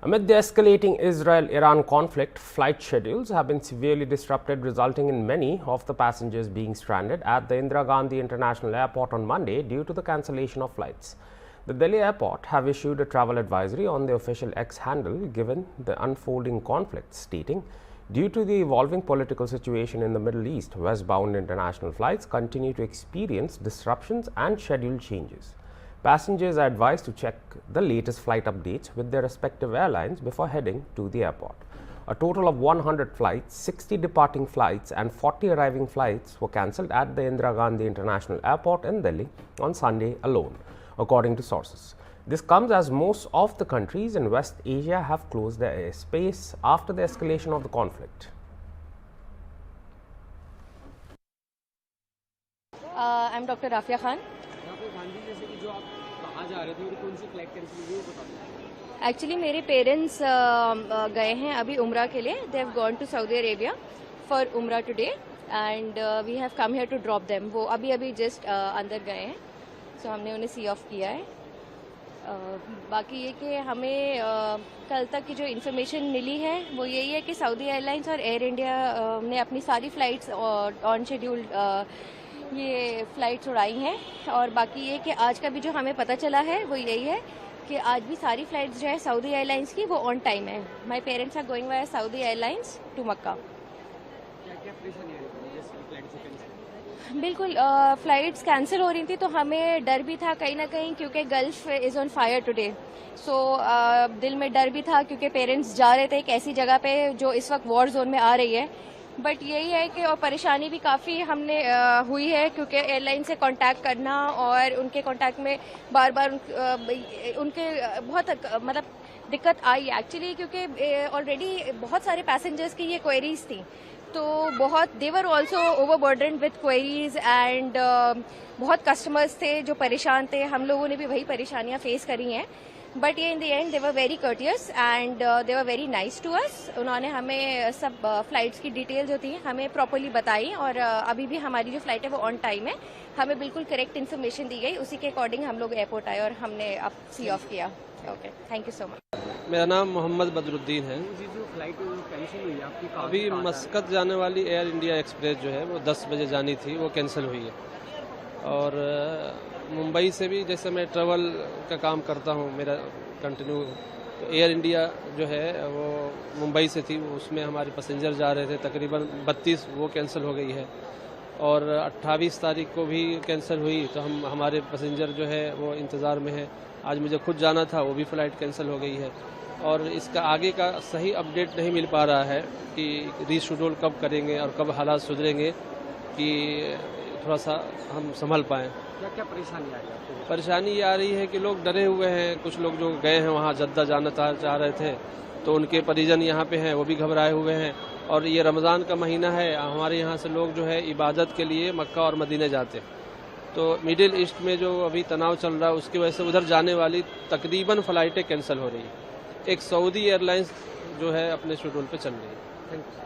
Amid the escalating Israel-Iran conflict, flight schedules have been severely disrupted, resulting in many of the passengers being stranded at the Indira Gandhi International Airport on Monday due to the cancellation of flights. The Delhi airport have issued a travel advisory on the official X handle given the unfolding conflict, stating, due to the evolving political situation in the Middle East, westbound international flights continue to experience disruptions and schedule changes. Passengers are advised to check the latest flight updates with their respective airlines before heading to the airport. A total of 100 flights, 60 departing flights and 40 arriving flights were cancelled at the Indira Gandhi International Airport in Delhi on Sunday alone, according to sources. This comes as most of the countries in West Asia have closed their airspace after the escalation of the conflict. I'm Dr. Rafia Khan. Actually मेरे parents गए हैं अभी उम्रा के लिए. They have gone to Saudi Arabia for Umrah today and we have come here to drop them. वो अभी just अंदर गए हैं, सो हमने उन्हें सी ऑफ किया है. बाकी ये कि हमें कल तक की जो इन्फॉर्मेशन मिली है वो यही है कि सऊदी एयरलाइंस और एयर इंडिया ने अपनी सारी फ्लाइट्स ऑन शेड्यूल ये फ्लाइट्स उड़ाई हैं. और बाकी ये कि आज का भी जो हमें पता चला है वो यही है कि आज भी सारी फ्लाइट्स जो है सऊदी एयरलाइंस की वो ऑन टाइम है. My parents are going by Saudi airlines to Mecca. बिल्कुल फ्लाइट्स कैंसिल हो रही थी तो हमें डर भी था कहीं ना कहीं, क्योंकि Gulf is on fire today. So दिल में डर भी था क्योंकि पेरेंट्स जा रहे थे एक ऐसी जगह पे जो इस वक्त वॉर जोन में आ रही है. बट यही है कि और परेशानी भी काफ़ी हमने हुई है, क्योंकि एयरलाइन से कांटेक्ट करना और उनके कांटेक्ट में बार बार उनके बहुत मतलब दिक्कत आई एक्चुअली, क्योंकि ऑलरेडी बहुत सारे पैसेंजर्स की ये क्वेरीज थी. तो बहुत they were also overburdened with queries and बहुत कस्टमर्स थे जो परेशान थे. हम लोगों ने भी वही परेशानियां फेस करी हैं. बट ये in the end they were very courteous and they were very nice to us. उन्होंने हमें सब फ्लाइट्स की डिटेल जो थी हमें प्रॉपरली बताई और अभी भी हमारी जो फ्लाइट है वो ऑन टाइम है. हमें बिल्कुल करेक्ट इन्फॉर्मेशन दी गई, उसी के अकॉर्डिंग हम लोग एयरपोर्ट आए और हमने अब सी ऑफ किया. Okay, thank you so much. मेरा नाम मोहम्मद बदरुद्दीन है. जी, जो फ्लाइट कैंसिल हुई आपकी अभी मस्कत जाने वाली एयर इंडिया एक्सप्रेस जो है वो 10 बजे जानी थी, वो कैंसिल हुई है. और मुंबई से भी जैसे मैं ट्रैवल का काम करता हूँ मेरा कंटिन्यू, तो एयर इंडिया जो है वो मुंबई से थी, उसमें हमारे पैसेंजर जा रहे थे तकरीबन 32, वो कैंसिल हो गई है. और 28 तारीख को भी कैंसिल हुई, तो हमारे पैसेंजर जो है वो इंतज़ार में है. आज मुझे खुद जाना था, वो भी फ़्लाइट कैंसिल हो गई है. और इसका आगे का सही अपडेट नहीं मिल पा रहा है कि रीशेड्यूल कब करेंगे और कब हालात सुधरेंगे कि थोड़ा सा हम संभल पाएँ. क्या परेशानी आ रही है आपको? परेशानी ये आ रही है कि लोग डरे हुए हैं. कुछ लोग जो गए हैं वहाँ जद्दा जाना चाह रहे थे, तो उनके परिजन यहाँ पे हैं, वो भी घबराए हुए हैं. और ये रमज़ान का महीना है, हमारे यहाँ से लोग जो है इबादत के लिए मक्का और मदीने जाते हैं. तो मिडिल ईस्ट में जो अभी तनाव चल रहा है उसकी वजह से उधर जाने वाली तकरीबन फ़्लाइटें कैंसिल हो रही है. एक सऊदी एयरलाइंस जो है अपने शेड्यूल पे चल रही है. Thank you.